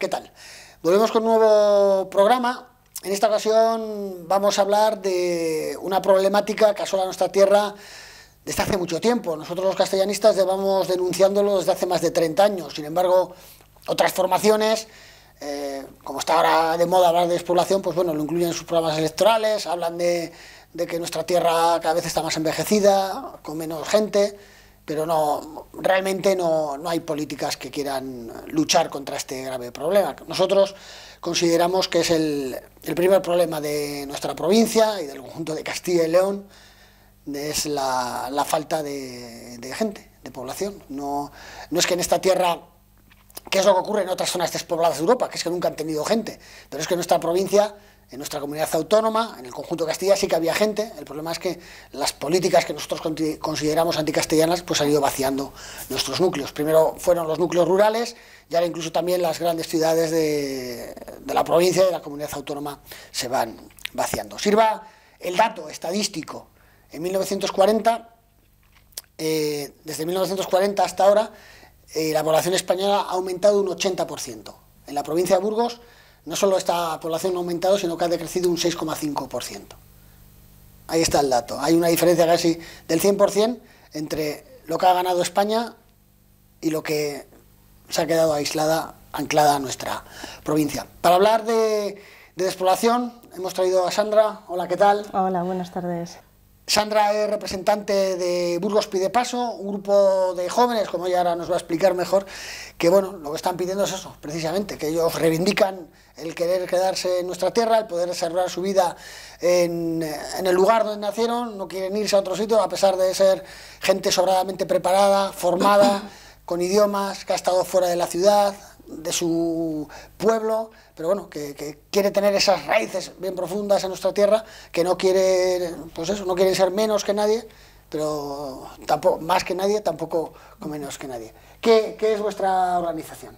¿qué tal? Volvemos con un nuevo programa. En esta ocasión vamos a hablar de una problemática que asola nuestra tierra desde hace mucho tiempo. Nosotros los castellanistas llevamos denunciándolo desde hace más de 30 años. Sin embargo, otras formaciones, como está ahora de moda hablar de despoblación, pues bueno, lo incluyen en sus programas electorales, hablan de que nuestra tierra cada vez está más envejecida, con menos gente, pero realmente no hay políticas que quieran luchar contra este grave problema. Nosotros consideramos que es el primer problema de nuestra provincia y del conjunto de Castilla y León, es la falta de gente, de población. No es que en esta tierra, que es lo que ocurre en otras zonas despobladas de Europa, que es que nunca han tenido gente, pero es que en nuestra provincia, en nuestra comunidad autónoma, en el conjunto de Castilla, sí que había gente. El problema es que las políticas que nosotros consideramos anticastellanas pues han ido vaciando nuestros núcleos. Primero fueron los núcleos rurales y ahora incluso también las grandes ciudades de la provincia y de la comunidad autónoma se van vaciando. Sirva el dato estadístico. En 1940, desde 1940 hasta ahora, la población española ha aumentado un 80%. En la provincia de Burgos no solo esta población ha aumentado, sino que ha decrecido un 6,5%. Ahí está el dato. Hay una diferencia casi del 100% entre lo que ha ganado España y lo que se ha quedado anclada a nuestra provincia. Para hablar de despoblación hemos traído a Sandra. Hola, ¿qué tal? Hola, buenas tardes. Sandra es representante de Burgos Pide Paso, un grupo de jóvenes, como ella ahora nos va a explicar mejor, que bueno, lo que están pidiendo es eso, precisamente, que ellos reivindican el querer quedarse en nuestra tierra, el poder desarrollar su vida en el lugar donde nacieron, no quieren irse a otro sitio, a pesar de ser gente sobradamente preparada, formada, con idiomas, que ha estado fuera de la ciudad, de su pueblo, pero bueno, que quiere tener esas raíces bien profundas en nuestra tierra, que no quiere, pues eso, no quieren ser menos que nadie, pero tampoco más que nadie, tampoco con menos que nadie. ¿Qué es vuestra organización?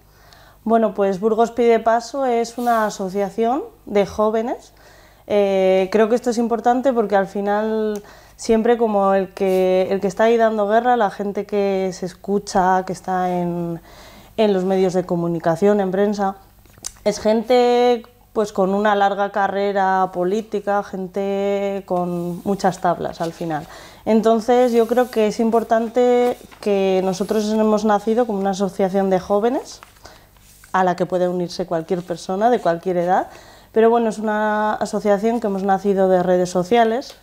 Bueno, pues Burgos Pide Paso es una asociación de jóvenes. Creo que esto es importante porque al final siempre como el que está ahí dando guerra, la gente que se escucha, que está en los medios de comunicación, en prensa, es gente pues con una larga carrera política, gente con muchas tablas al final. Entonces yo creo que es importante que nosotros hemos nacido como una asociación de jóvenes a la que puede unirse cualquier persona de cualquier edad, pero bueno, es una asociación que hemos nacido de redes sociales,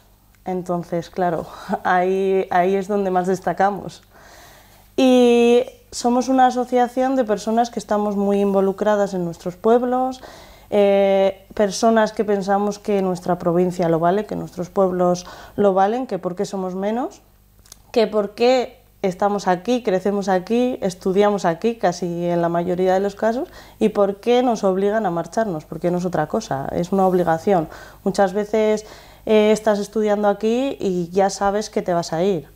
entonces claro, ahí es donde más destacamos. Y somos una asociación de personas que estamos muy involucradas en nuestros pueblos, personas que pensamos que nuestra provincia lo vale, que nuestros pueblos lo valen, que por qué somos menos, que por qué estamos aquí, crecemos aquí, estudiamos aquí, casi en la mayoría de los casos, y por qué nos obligan a marcharnos, porque no es otra cosa, es una obligación. Muchas veces estás estudiando aquí y ya sabes que te vas a ir.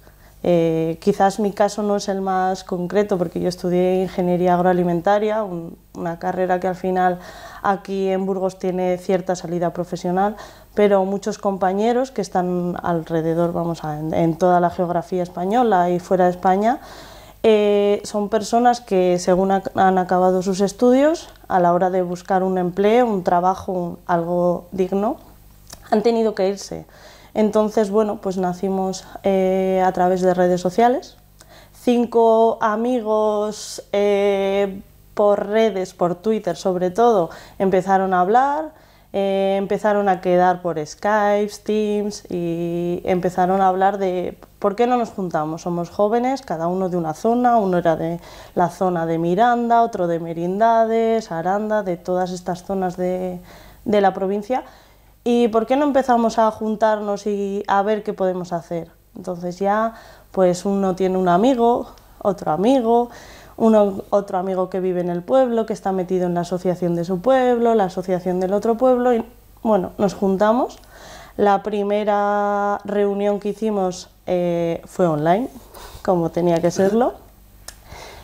Quizás mi caso no es el más concreto porque yo estudié Ingeniería Agroalimentaria, una carrera que al final aquí en Burgos tiene cierta salida profesional, pero muchos compañeros que están alrededor, en toda la geografía española y fuera de España, son personas que según han acabado sus estudios, a la hora de buscar un empleo, un trabajo, algo digno, han tenido que irse. Entonces, bueno, pues nacimos a través de redes sociales. 5 amigos por redes, por Twitter sobre todo, empezaron a hablar, empezaron a quedar por Skype, Teams y empezaron a hablar de ¿por qué no nos juntamos? Somos jóvenes, cada uno de una zona, uno era de la zona de Miranda, otro de Merindades, Aranda, de todas estas zonas de la provincia. ¿Y por qué no empezamos a juntarnos y a ver qué podemos hacer? Entonces ya, pues uno tiene un amigo, otro amigo que vive en el pueblo, que está metido en la asociación de su pueblo, la asociación del otro pueblo, y bueno, nos juntamos. La primera reunión que hicimos fue online, como tenía que serlo,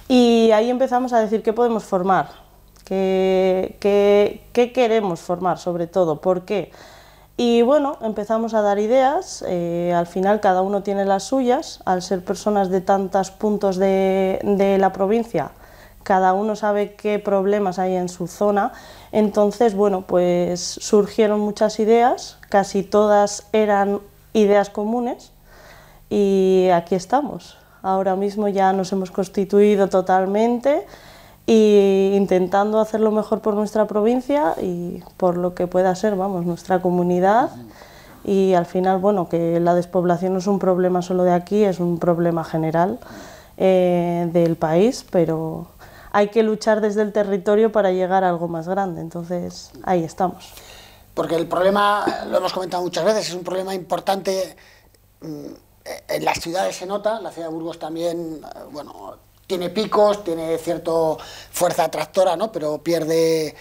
y ahí empezamos a decir qué podemos formar, qué queremos formar sobre todo, por qué. Y bueno, empezamos a dar ideas, al final cada uno tiene las suyas, al ser personas de tantos puntos de la provincia, cada uno sabe qué problemas hay en su zona, entonces, bueno, pues surgieron muchas ideas, casi todas eran ideas comunes y aquí estamos. Ahora mismo ya nos hemos constituido totalmente e intentando hacer lo mejor por nuestra provincia y por lo que pueda ser, vamos, nuestra comunidad. Y al final, bueno, que la despoblación no es un problema solo de aquí, es un problema general del país, pero hay que luchar desde el territorio para llegar a algo más grande, entonces ahí estamos. Porque el problema, lo hemos comentado muchas veces, es un problema importante, en las ciudades se nota, la ciudad de Burgos también, bueno, tiene picos, tiene cierta fuerza atractora, ¿no? Pero pierde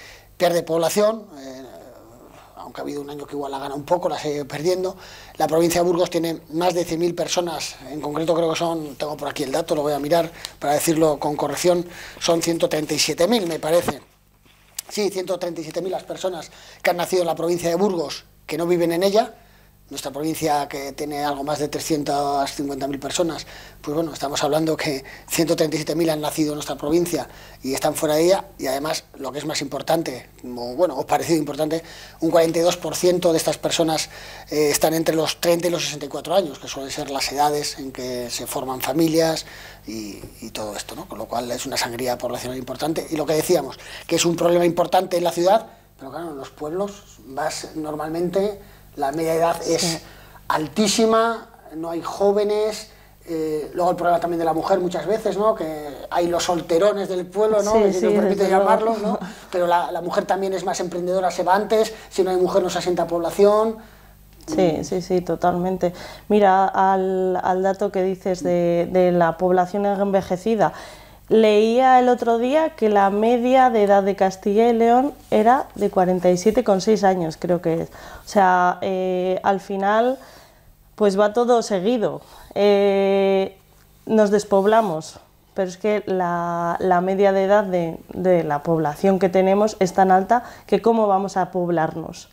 población, aunque ha habido un año que igual la gana un poco, la sigue perdiendo. La provincia de Burgos tiene más de 100.000 personas, en concreto creo que son, tengo por aquí el dato, lo voy a mirar para decirlo con corrección, son 137.000 me parece. Sí, 137.000 las personas que han nacido en la provincia de Burgos, que no viven en ella. Nuestra provincia, que tiene algo más de 350.000 personas, pues bueno, estamos hablando que 137.000 han nacido en nuestra provincia y están fuera de ella, y además, lo que es más importante, o parecido importante, un 42% de estas personas están entre los 30 y los 64 años, que suelen ser las edades en que se forman familias y todo esto, ¿no? Con lo cual es una sangría poblacional importante. Y lo que decíamos, que es un problema importante en la ciudad, pero claro, en los pueblos normalmente la media edad es altísima, no hay jóvenes, luego el problema también de la mujer muchas veces, ¿no? Que hay los solterones del pueblo, ¿no? Si nos permite llamarlos, ¿no? Pero la mujer también es más emprendedora, se va antes, si no hay mujer no se asienta población. Sí, totalmente. Mira, al dato que dices de la población envejecida, leía el otro día que la media de edad de Castilla y León era de 47,6 años, creo que es. O sea, al final, pues va todo seguido. Nos despoblamos, pero es que la media de edad de la población que tenemos es tan alta que ¿cómo vamos a poblarnos?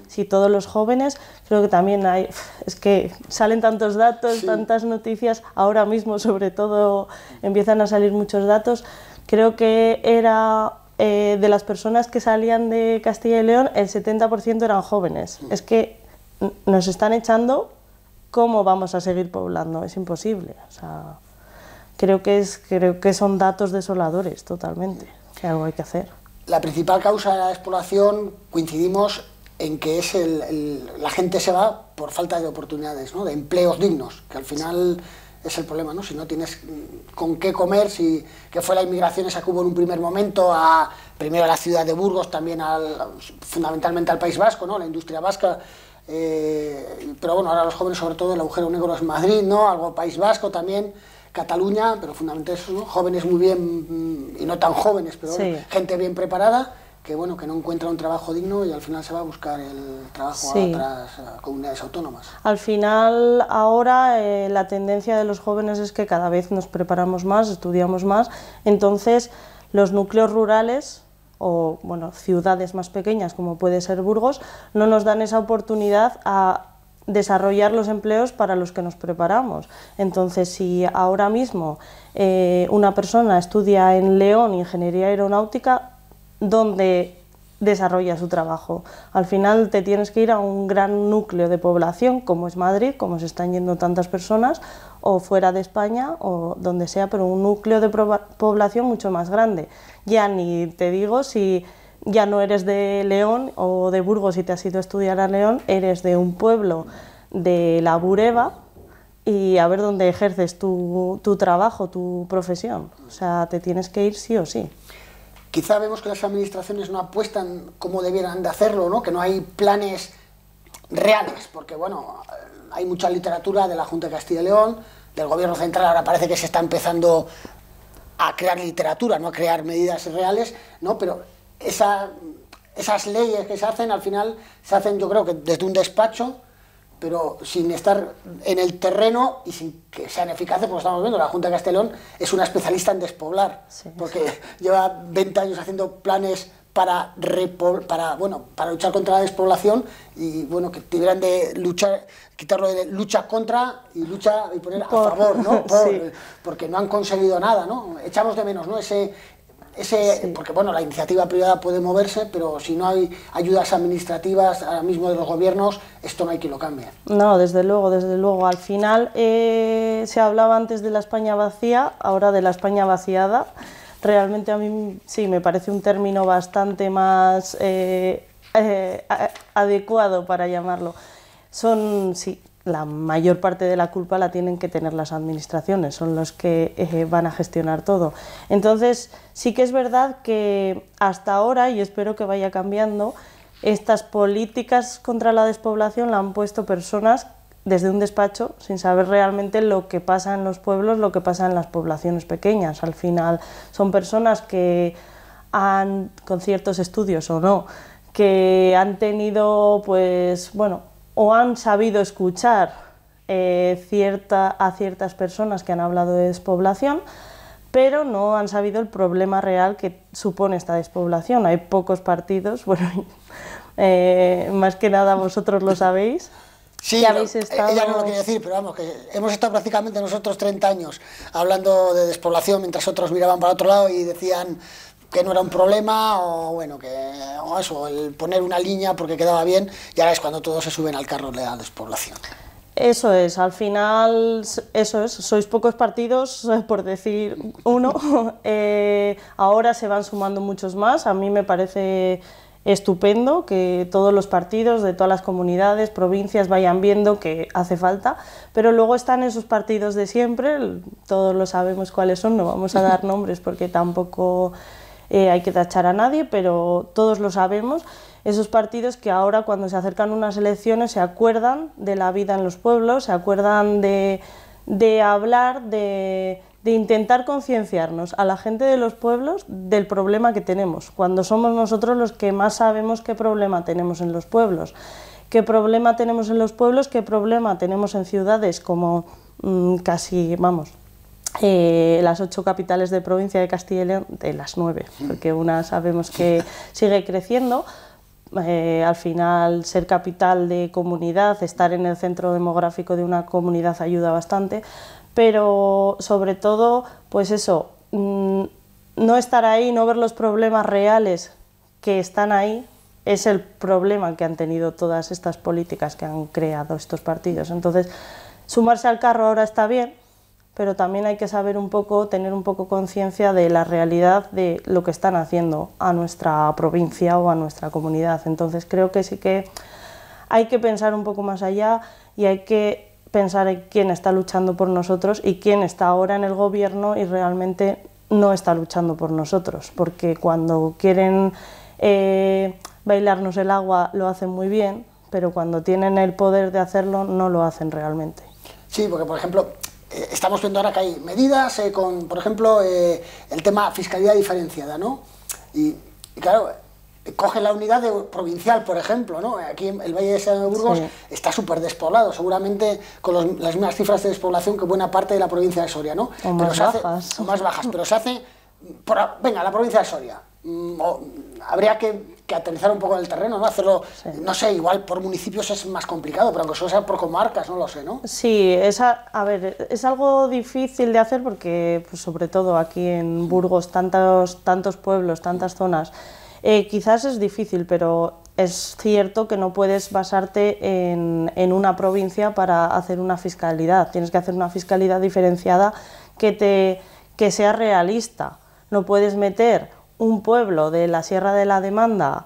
Si todos los jóvenes, creo que también hay, es que salen tantos datos, sí, tantas noticias, ahora mismo sobre todo empiezan a salir muchos datos, creo que era de las personas que salían de Castilla y León, el 70% eran jóvenes. Es que nos están echando, ¿cómo vamos a seguir poblando? Es imposible. O sea, creo que son datos desoladores totalmente, que algo hay que hacer. La principal causa de la despoblación, coincidimos en que es la gente se va por falta de oportunidades, ¿no? De empleos dignos, que al final es el problema, ¿no? Si no tienes con qué comer, que fue la inmigración esa que hubo en un primer momento, primero a la ciudad de Burgos, también fundamentalmente al País Vasco, ¿no? La industria vasca, pero bueno, ahora los jóvenes, sobre todo el agujero negro es Madrid, ¿no? Algo País Vasco también, Cataluña, pero fundamentalmente eso, ¿no? Jóvenes muy bien, y no tan jóvenes, pero sí, bueno, gente bien preparada, que bueno, que no encuentra un trabajo digno y al final se va a buscar el trabajo a otras comunidades autónomas. Al final, ahora la tendencia de los jóvenes es que cada vez nos preparamos más, estudiamos más, entonces los núcleos rurales o bueno, ciudades más pequeñas como puede ser Burgos, no nos dan esa oportunidad a desarrollar los empleos para los que nos preparamos. Entonces, si ahora mismo una persona estudia en León ingeniería aeronáutica, ¿dónde desarrolla su trabajo? Al final te tienes que ir a un gran núcleo de población, como es Madrid, como se están yendo tantas personas, o fuera de España, o donde sea, pero un núcleo de población mucho más grande. Ya ni te digo si ya no eres de León o de Burgos y te has ido a estudiar a León, eres de un pueblo de la Bureba y a ver dónde ejerces tu trabajo, tu profesión. O sea, te tienes que ir sí o sí. Quizá vemos que las administraciones no apuestan como debieran de hacerlo, ¿no? Que no hay planes reales, porque bueno, hay mucha literatura de la Junta de Castilla y León, del Gobierno Central, ahora parece que se está empezando a crear literatura, no a crear medidas reales, ¿no? Pero esas leyes que se hacen, al final se hacen, yo creo que desde un despacho, pero sin estar en el terreno y sin que sean eficaces, porque estamos viendo, la Junta de Castilla y León es una especialista en despoblar, sí, porque lleva 20 años haciendo planes para luchar contra la despoblación y bueno, que tuvieran de luchar, quitarlo de lucha contra y poner a favor, ¿no? Sí. Porque no han conseguido nada, ¿no? Echamos de menos, ¿no? porque bueno, la iniciativa privada puede moverse, pero si no hay ayudas administrativas ahora mismo de los gobiernos, esto no hay quien lo cambie. No, desde luego, desde luego. Al final se hablaba antes de la España vacía, ahora de la España vaciada. Realmente a mí sí me parece un término bastante más adecuado para llamarlo. Sí, la mayor parte de la culpa la tienen que tener las administraciones, son los que van a gestionar todo. Entonces, sí que es verdad que hasta ahora, y espero que vaya cambiando, estas políticas contra la despoblación la han puesto personas desde un despacho sin saber realmente lo que pasa en los pueblos, lo que pasa en las poblaciones pequeñas. Al final son personas que con ciertos estudios o no, que han tenido, pues, bueno, o han sabido escuchar a ciertas personas que han hablado de despoblación, pero no han sabido el problema real que supone esta despoblación. Hay pocos partidos, bueno, más que nada vosotros lo sabéis. Sí, ella no lo quería decir, pero vamos, que hemos estado prácticamente nosotros 30 años hablando de despoblación mientras otros miraban para otro lado y decían que no era un problema, o bueno, el poner una línea porque quedaba bien, y ahora es cuando todos se suben al carro de la despoblación. Eso es, al final, eso es, sois pocos partidos, por decir uno, ahora se van sumando muchos más. A mí me parece estupendo que todos los partidos de todas las comunidades, provincias vayan viendo que hace falta, pero luego están esos partidos de siempre, todos lo sabemos cuáles son, no vamos a dar nombres porque tampoco hay que tachar a nadie, pero todos lo sabemos, esos partidos que ahora cuando se acercan unas elecciones se acuerdan de la vida en los pueblos, se acuerdan de hablar, de intentar concienciarnos a la gente de los pueblos del problema que tenemos, cuando somos nosotros los que más sabemos qué problema tenemos en los pueblos. ¿Qué problema tenemos en los pueblos? ¿Qué problema tenemos en ciudades como casi, vamos, las 8 capitales de provincia de Castilla y León, de las 9, porque una sabemos que sigue creciendo? Al final, ser capital de comunidad, estar en el centro demográfico de una comunidad ayuda bastante, pero sobre todo, pues eso, no estar ahí, no ver los problemas reales que están ahí, es el problema que han tenido todas estas políticas que han creado estos partidos. Entonces, sumarse al carro ahora está bien, pero también hay que saber un poco, tener un poco conciencia de la realidad de lo que están haciendo a nuestra provincia o a nuestra comunidad. Entonces creo que sí que hay que pensar un poco más allá y hay que pensar en quién está luchando por nosotros y quién está ahora en el gobierno y realmente no está luchando por nosotros, porque cuando quieren bailarnos el agua lo hacen muy bien, pero cuando tienen el poder de hacerlo no lo hacen realmente. Sí, porque por ejemplo, estamos viendo ahora que hay medidas con, por ejemplo, el tema fiscalidad diferenciada, ¿no? Y claro, coge la unidad provincial, por ejemplo, ¿no? Aquí en el Valle de Burgos sí, está súper despoblado, seguramente con las mismas cifras de despoblación que buena parte de la provincia de Soria, ¿no? O más bajas. O más bajas, pero se hace, venga, la provincia de Soria. Habría que aterrizar un poco en el terreno, ¿no? Hacerlo, sí, no sé, igual por municipios es más complicado, pero aunque solo sea por comarcas, no lo sé, ¿no? Sí, a ver, es algo difícil de hacer porque, pues, sobre todo aquí en Burgos, tantos pueblos, tantas zonas, quizás es difícil, pero es cierto que no puedes basarte en una provincia para hacer una fiscalidad, tienes que hacer una fiscalidad diferenciada que sea realista. No puedes meter un pueblo de la Sierra de la Demanda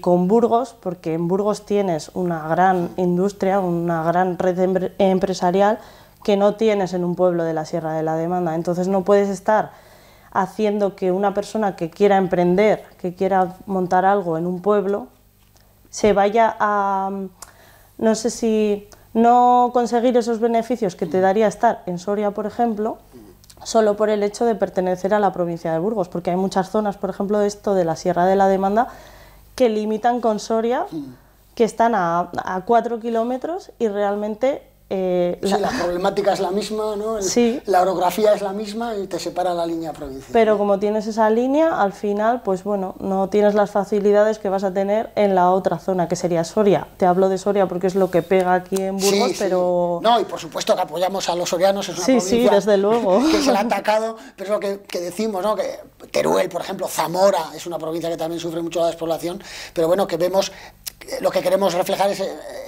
con Burgos, porque en Burgos tienes una gran industria, una gran red empresarial que no tienes en un pueblo de la Sierra de la Demanda. Entonces no puedes estar haciendo que una persona que quiera emprender, que quiera montar algo en un pueblo, se vaya a, no sé si, no conseguir esos beneficios que te daría estar en Soria, por ejemplo, solo por el hecho de pertenecer a la provincia de Burgos, porque hay muchas zonas, por ejemplo, de la Sierra de la Demanda, que limitan con Soria, que están a 4 kilómetros y realmente la problemática es la misma, ¿no? Sí. La orografía es la misma y te separa la línea provincial. Pero como tienes esa línea, al final, pues bueno, no tienes las facilidades que vas a tener en la otra zona, que sería Soria. Te hablo de Soria porque es lo que pega aquí en Burgos, sí, pero... No, y por supuesto que apoyamos a los sorianos, es una sí, provincia desde luego. que se le ha atacado, pero es lo que decimos, ¿no? Que Teruel, por ejemplo, Zamora, es una provincia que también sufre mucho la despoblación, pero bueno, que vemos... Lo que queremos reflejar es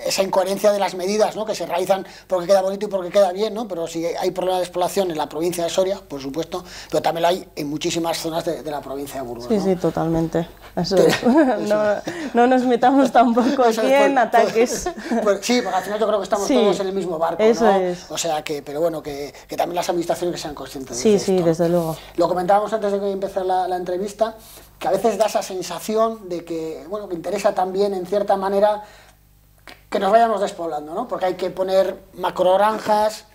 esa incoherencia de las medidas, ¿no? Que se realizan porque queda bonito y porque queda bien, ¿no? Pero si hay problemas de despoblación en la provincia de Soria, por supuesto, pero también lo hay en muchísimas zonas de la provincia de Burgos, sí, ¿no? Sí, totalmente. Eso es. No nos metamos tampoco aquí en ataques. Sí, porque al final yo creo que estamos todos en el mismo barco, eso ¿no? es. O sea que, pero bueno, que también las administraciones que sean conscientes Sí, de esto. sí, desde luego. Lo comentábamos antes de que empezara la entrevista, que a veces da esa sensación de que, bueno, que interesa también, en cierta manera, que nos vayamos despoblando, ¿no? Porque hay que poner macrogranjas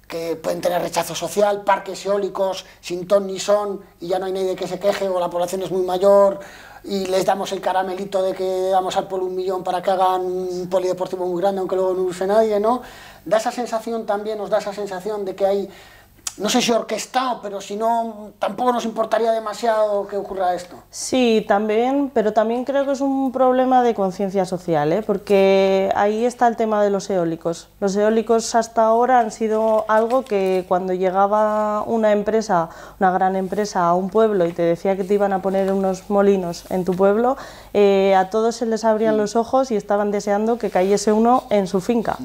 que pueden tener rechazo social, parques eólicos sin ton ni son, y ya no hay nadie que se queje, o la población es muy mayor, y les damos el caramelito de que damos al pueblo 1 millón para que hagan un polideportivo muy grande, aunque luego no use nadie, ¿no? Da esa sensación también, nos da esa sensación de que hay... No sé si orquestado, pero si no, tampoco nos importaría demasiado que ocurra esto. Sí, también, pero también creo que es un problema de conciencia social, ¿eh? Porque ahí está el tema de los eólicos. Los eólicos hasta ahora han sido algo que cuando llegaba una empresa, una gran empresa a un pueblo y te decía que te iban a poner unos molinos en tu pueblo, a todos se les abrían los ojos y estaban deseando que cayese uno en su finca.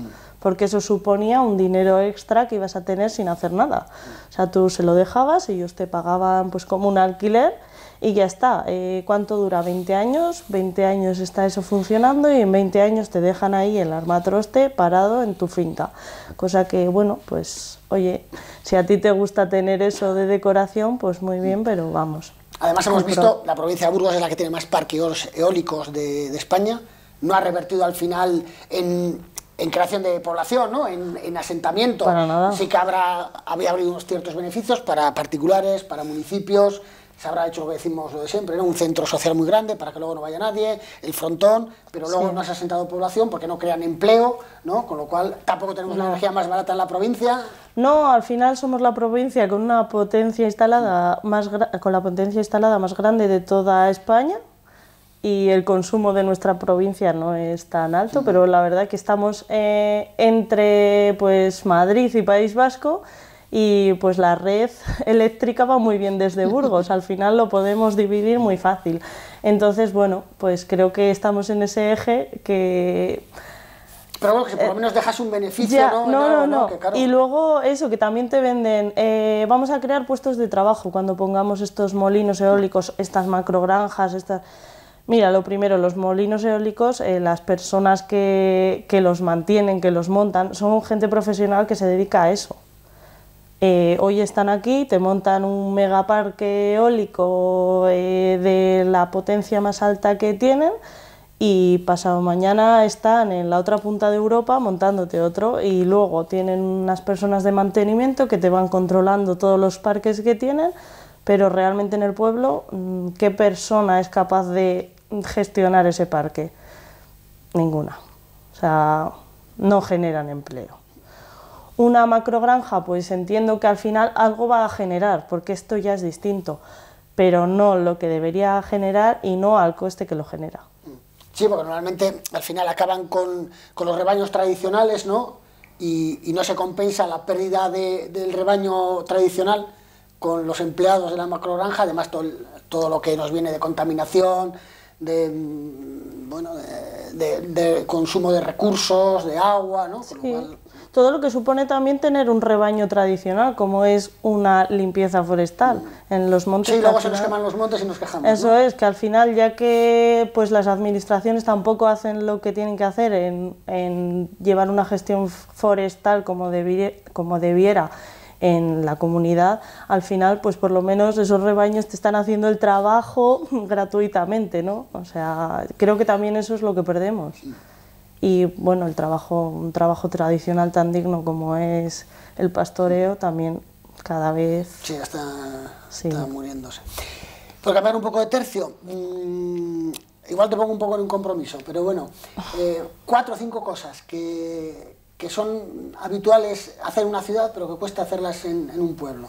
Porque eso suponía un dinero extra que ibas a tener sin hacer nada. O sea, tú se lo dejabas, ellos te pagaban pues como un alquiler y ya está. ¿Cuánto dura? 20 años. 20 años está eso funcionando y en 20 años te dejan ahí el armatroste parado en tu finca. Cosa que, bueno, pues, oye, si a ti te gusta tener eso de decoración, pues muy bien, pero vamos. Además hemos visto, la provincia de Burgos es la que tiene más parques eólicos de España. No ha revertido al final en creación de población, ¿no? En asentamiento. Para nada. Sí que había habido unos ciertos beneficios para particulares, para municipios, se habrá hecho lo que decimos lo de siempre, ¿no? Un centro social muy grande para que luego no vaya nadie, el frontón, pero luego no se ha asentado población porque no crean empleo, ¿no? Con lo cual tampoco tenemos la energía más barata en la provincia. No, al final somos la provincia con una potencia instalada con la potencia instalada más grande de toda España. Y el consumo de nuestra provincia no es tan alto, pero la verdad que estamos entre pues, Madrid y País Vasco y pues la red eléctrica va muy bien desde Burgos, al final lo podemos dividir muy fácil. Entonces, bueno, pues creo que estamos en ese eje que... Pero bueno, que por lo menos dejas un beneficio, ya, ¿no? No. Que, claro... Y luego eso, que también te venden, vamos a crear puestos de trabajo cuando pongamos estos molinos eólicos, estas macrogranjas, estas... Mira, lo primero, los molinos eólicos, las personas que los mantienen, que los montan, son gente profesional que se dedica a eso. Hoy están aquí, te montan un megaparque eólico de la potencia más alta que tienen y pasado mañana están en la otra punta de Europa montándote otro y luego tienen unas personas de mantenimiento que te van controlando todos los parques que tienen, pero realmente en el pueblo, ¿qué persona es capaz de gestionar ese parque? Ninguna. O sea, no generan empleo. Una macrogranja, pues entiendo que al final algo va a generar, porque esto ya es distinto, pero no lo que debería generar y no al coste que lo genera. Sí, porque normalmente al final acaban con los rebaños tradicionales, ¿no? Y no se compensa la pérdida del rebaño tradicional con los empleados de la macrogranja, además todo lo que nos viene de contaminación, de consumo de recursos, de agua, ¿no? Sí. Con lo cual... Todo lo que supone también tener un rebaño tradicional, como es una limpieza forestal en los montes. Sí, luego se nos queman los montes y nos quejamos. Eso, ¿no? Es que al final, ya que pues las administraciones tampoco hacen lo que tienen que hacer en llevar una gestión forestal como debiera en la comunidad, al final, pues por lo menos esos rebaños te están haciendo el trabajo gratuitamente, ¿no? O sea, creo que también eso es lo que perdemos. Y bueno, un trabajo tradicional tan digno como es el pastoreo también cada vez... Sí, está muriéndose. Por cambiar un poco de tercio, igual te pongo un poco en un compromiso, pero bueno, 4 o 5 cosas que que son habituales hacer en una ciudad, pero que cuesta hacerlas en un pueblo?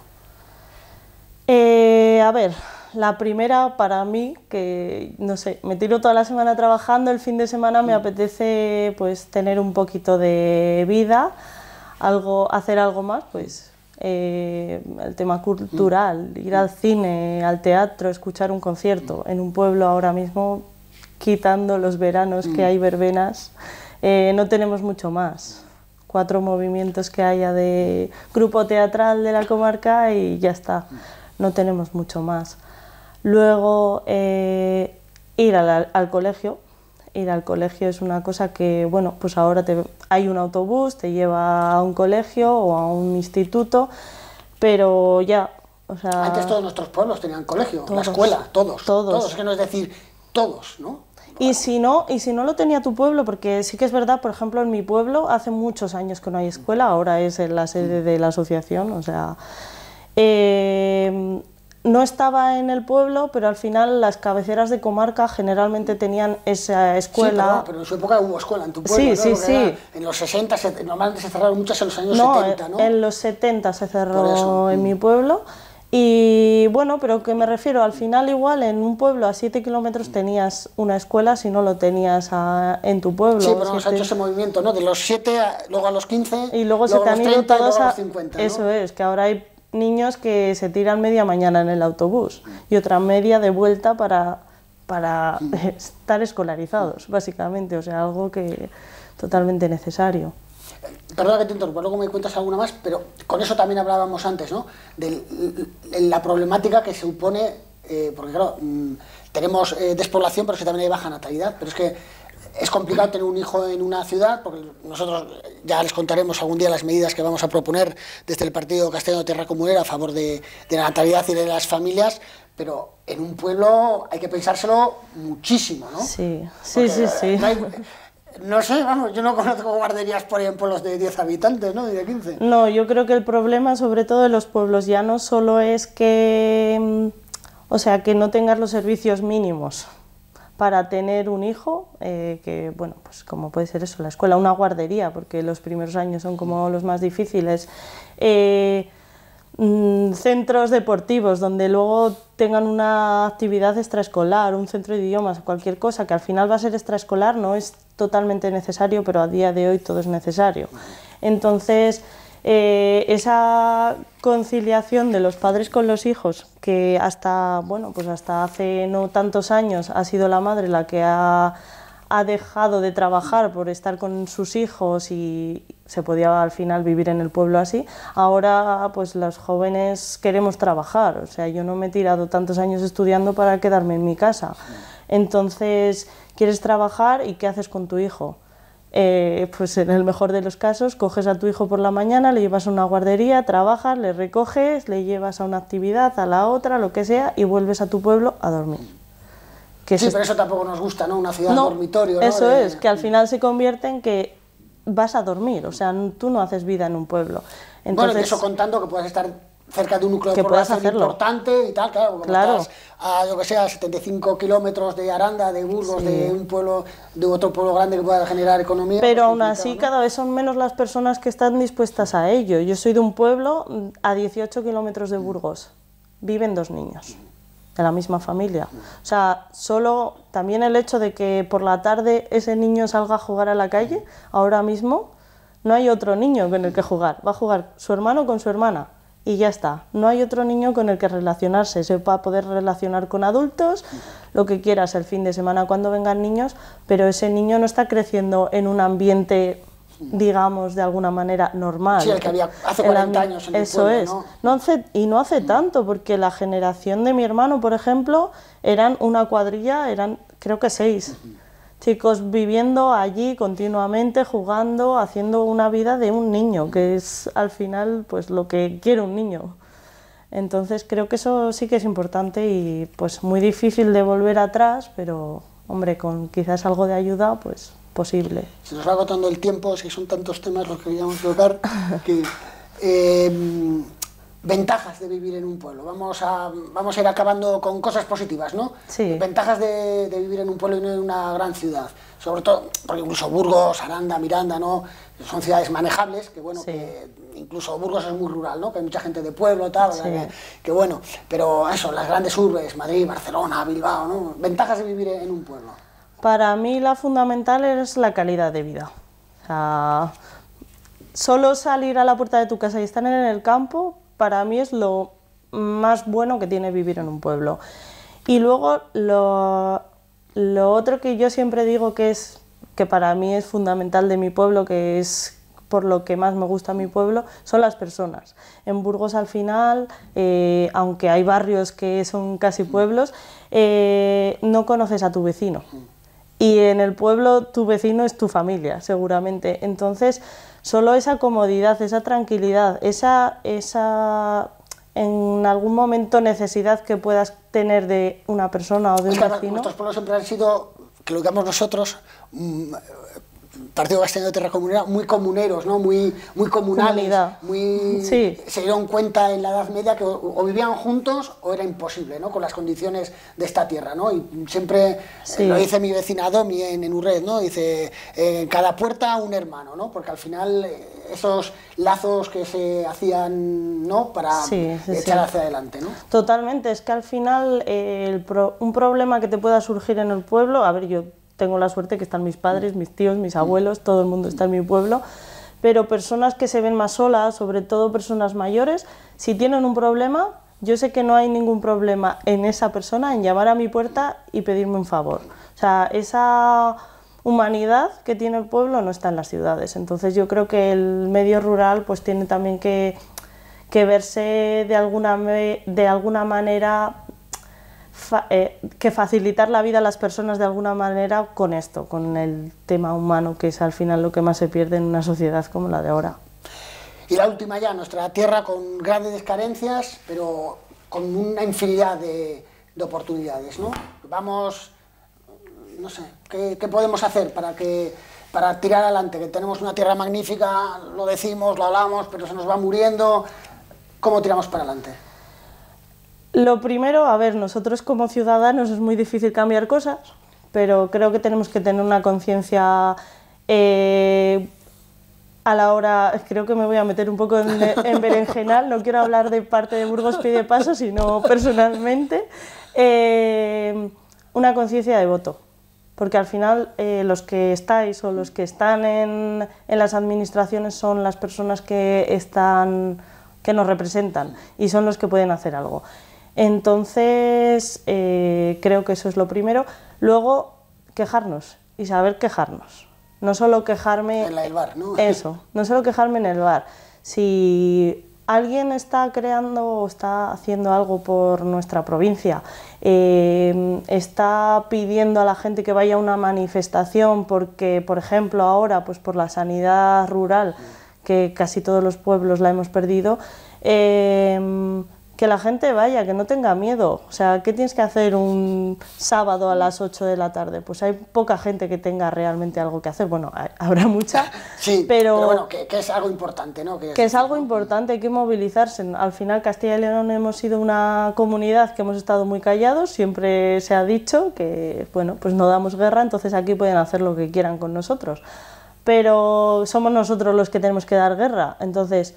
A ver, la primera para mí, que no sé, me tiro toda la semana trabajando, el fin de semana me apetece pues tener un poquito de vida, hacer algo más, pues el tema cultural, ir al cine, al teatro, escuchar un concierto. En un pueblo ahora mismo, quitando los veranos que hay verbenas, no tenemos mucho más. 4 movimientos que haya de grupo teatral de la comarca y ya está, no tenemos mucho más. Luego, ir al colegio. Ir al colegio es una cosa que, bueno, pues ahora hay un autobús, te lleva a un colegio o a un instituto, pero ya, o sea... Antes todos nuestros pueblos tenían colegio, todos, la escuela, todos. Todos. Es que no es decir todos, ¿no? Y si no lo tenía tu pueblo, porque sí que es verdad, por ejemplo, en mi pueblo hace muchos años que no hay escuela, ahora es en la sede de la asociación, o sea... no estaba en el pueblo, pero al final las cabeceras de comarca generalmente tenían esa escuela. Sí, pero en su época hubo escuela en tu pueblo, sí, ¿no? Sí, sí. En los 60, normalmente se cerraron muchas en los años 70, ¿no? En los 70 se cerró en mi pueblo. Y bueno, pero que me refiero, al final igual en un pueblo a 7 kilómetros tenías una escuela si no lo tenías en tu pueblo. Sí, pero nos ha hecho ese movimiento, ¿no? De los 7, luego a los 15, y luego se te han ido todos a los 50, ¿no? Eso es, que ahora hay niños que se tiran media mañana en el autobús y otra media de vuelta para estar escolarizados, básicamente, o sea, algo que totalmente necesario. Perdona que te interrumpa, luego me cuentas alguna más, pero con eso también hablábamos antes, ¿no? De la problemática que supone, porque claro, tenemos despoblación, pero es que también hay baja natalidad, pero es que es complicado tener un hijo en una ciudad, porque nosotros ya les contaremos algún día las medidas que vamos a proponer desde el Partido Castellano Tierra Comunera a favor de la natalidad y de las familias, pero en un pueblo hay que pensárselo muchísimo, ¿no? Sí. No sé, vamos, yo no conozco guarderías por ahí en pueblos de 10 habitantes, ¿no? Ni de 15. No, yo creo que el problema, sobre todo de los pueblos llanos, solo es que, o sea, que no tengas los servicios mínimos para tener un hijo, que, bueno, pues como puede ser eso, la escuela, una guardería, porque los primeros años son como los más difíciles, centros deportivos donde luego tengan una actividad extraescolar, un centro de idiomas, cualquier cosa que al final va a ser extraescolar, no es totalmente necesario, pero a día de hoy todo es necesario. Entonces, esa conciliación de los padres con los hijos, que hasta, bueno, pues hasta hace no tantos años ha sido la madre la que ha dejado de trabajar por estar con sus hijos y se podía al final vivir en el pueblo así, ahora pues los jóvenes queremos trabajar, o sea, yo no me he tirado tantos años estudiando para quedarme en mi casa, entonces quieres trabajar y ¿qué haces con tu hijo? Pues en el mejor de los casos coges a tu hijo por la mañana, le llevas a una guardería, trabajas, le recoges, le llevas a una actividad, a la otra, lo que sea, y vuelves a tu pueblo a dormir. Sí, pero eso tampoco nos gusta, ¿no? Una ciudad dormitorio, ¿no? Eso es, que al final se convierte en que vas a dormir, o sea, tú no haces vida en un pueblo. Entonces, bueno, y eso contando que puedas estar cerca de un núcleo de población importante y tal, claro, como estás a, yo que sé, a 75 kilómetros de Aranda, de Burgos, de un pueblo, de otro pueblo grande que pueda generar economía. Pero pues aún así, ¿no? Cada vez son menos las personas que están dispuestas a ello. Yo soy de un pueblo a 18 kilómetros de Burgos, viven 2 niños de la misma familia. O sea, solo también el hecho de que por la tarde ese niño salga a jugar a la calle, ahora mismo no hay otro niño con el que jugar, va a jugar su hermano con su hermana y ya está. No hay otro niño con el que relacionarse, se va a poder relacionar con adultos, lo que quieras el fin de semana cuando vengan niños, pero ese niño no está creciendo en un ambiente, digamos, de alguna manera normal. Sí, el que había hace 40 años en el pueblo, eso es, no hace tanto, porque la generación de mi hermano, por ejemplo, eran una cuadrilla, eran creo que 6 chicos viviendo allí continuamente, jugando, haciendo una vida de un niño, que es al final pues lo que quiere un niño. Entonces creo que eso sí que es importante y pues muy difícil de volver atrás, pero hombre, con quizás algo de ayuda, pues posible. Se nos va agotando el tiempo, es que son tantos temas los que queríamos tocar, que ventajas de vivir en un pueblo. Vamos a ir acabando con cosas positivas, ¿no? Sí. Ventajas de vivir en un pueblo y no en una gran ciudad. Sobre todo, porque incluso Burgos, Aranda, Miranda, ¿no? Son ciudades manejables, que bueno, sí. Que incluso Burgos es muy rural, ¿no? Que hay mucha gente de pueblo, tal, sí. Que bueno, pero eso, las grandes urbes, Madrid, Barcelona, Bilbao, ¿no? Ventajas de vivir en un pueblo. Para mí la fundamental es la calidad de vida. O sea, solo salir a la puerta de tu casa y estar en el campo, para mí es lo más bueno que tiene vivir en un pueblo. Y luego lo otro que yo siempre digo que para mí es fundamental de mi pueblo, que es por lo que más me gusta mi pueblo, son las personas. En Burgos al final, aunque hay barrios que son casi pueblos, no conoces a tu vecino. Y en el pueblo tu vecino es tu familia, seguramente. Entonces, solo esa comodidad, esa tranquilidad, esa en algún momento necesidad que puedas tener de una persona o de un vecino. Nuestros pueblos siempre han sido, que lo digamos nosotros, Partido Castellano de Tierra Comunera, muy comuneros, ¿no? Muy comunales, sí. Se dieron cuenta en la Edad Media que o vivían juntos o era imposible, ¿no? Con las condiciones de esta tierra, ¿no? Y siempre, sí. Lo dice mi vecina Domi en Urred, ¿no? Dice, en cada puerta un hermano, ¿no? Porque al final esos lazos que se hacían, ¿no? Para echar hacia adelante, ¿no? Totalmente, es que al final un problema que te pueda surgir en el pueblo, a ver, yo tengo la suerte que están mis padres, mis tíos, mis abuelos, todo el mundo está en mi pueblo, pero personas que se ven más solas, sobre todo personas mayores, si tienen un problema, yo sé que no hay ningún problema en esa persona en llamar a mi puerta y pedirme un favor. O sea, esa humanidad que tiene el pueblo no está en las ciudades, entonces yo creo que el medio rural pues tiene también que verse de alguna manera, que facilitar la vida a las personas de alguna manera con esto, con el tema humano, que es al final lo que más se pierde en una sociedad como la de ahora. Y la última ya, nuestra tierra con grandes carencias, pero con una infinidad de oportunidades, ¿no? Vamos, no sé, ¿qué podemos hacer para tirar adelante? Que tenemos una tierra magnífica, lo decimos, lo hablamos, pero se nos va muriendo. ¿Cómo tiramos para adelante? Lo primero, a ver, nosotros como ciudadanos es muy difícil cambiar cosas, pero creo que tenemos que tener una conciencia a la hora, creo que me voy a meter un poco en berenjenal, no quiero hablar de parte de Burgos Pide Paso, sino personalmente, una conciencia de voto, porque al final los que estáis o los que están en las administraciones son las personas que nos representan y son los que pueden hacer algo. Entonces, creo que eso es lo primero. Luego, quejarnos y saber quejarnos. No solo quejarme... En el bar, ¿no? Eso, no solo quejarme en el bar. Si alguien está creando o está haciendo algo por nuestra provincia, está pidiendo a la gente que vaya a una manifestación porque, por ejemplo, ahora, pues por la sanidad rural, que casi todos los pueblos la hemos perdido, que la gente vaya, que no tenga miedo. O sea, ¿qué tienes que hacer un sábado a las 8 de la tarde? Pues hay poca gente que tenga realmente algo que hacer. Bueno, habrá mucha, sí, pero bueno, que es algo importante, ¿no? Que es algo importante, hay que movilizarse. Al final, Castilla y León hemos sido una comunidad que hemos estado muy callados, siempre se ha dicho que, bueno, pues no damos guerra, entonces aquí pueden hacer lo que quieran con nosotros. Pero somos nosotros los que tenemos que dar guerra, entonces...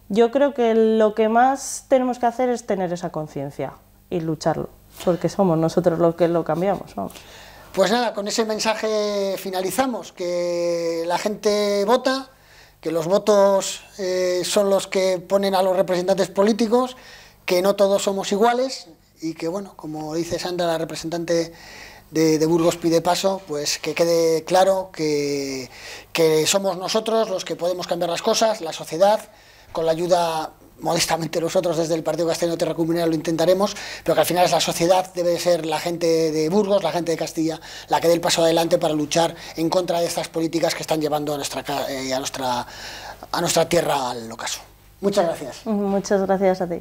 Yo creo que lo que más tenemos que hacer es tener esa conciencia y lucharlo, porque somos nosotros los que lo cambiamos. Vamos. Pues nada, con ese mensaje finalizamos, que la gente vota, que los votos son los que ponen a los representantes políticos, que no todos somos iguales y que, bueno, como dice Sandra, la representante de Burgos Pide Paso, pues que quede claro que somos nosotros los que podemos cambiar las cosas, la sociedad, con la ayuda, modestamente nosotros desde el Partido Castellano de Tierra Comunera lo intentaremos, pero que al final es la sociedad, debe ser la gente de Burgos, la gente de Castilla, la que dé el paso adelante para luchar en contra de estas políticas que están llevando a nuestra tierra al ocaso. Muchas gracias. Muchas gracias a ti.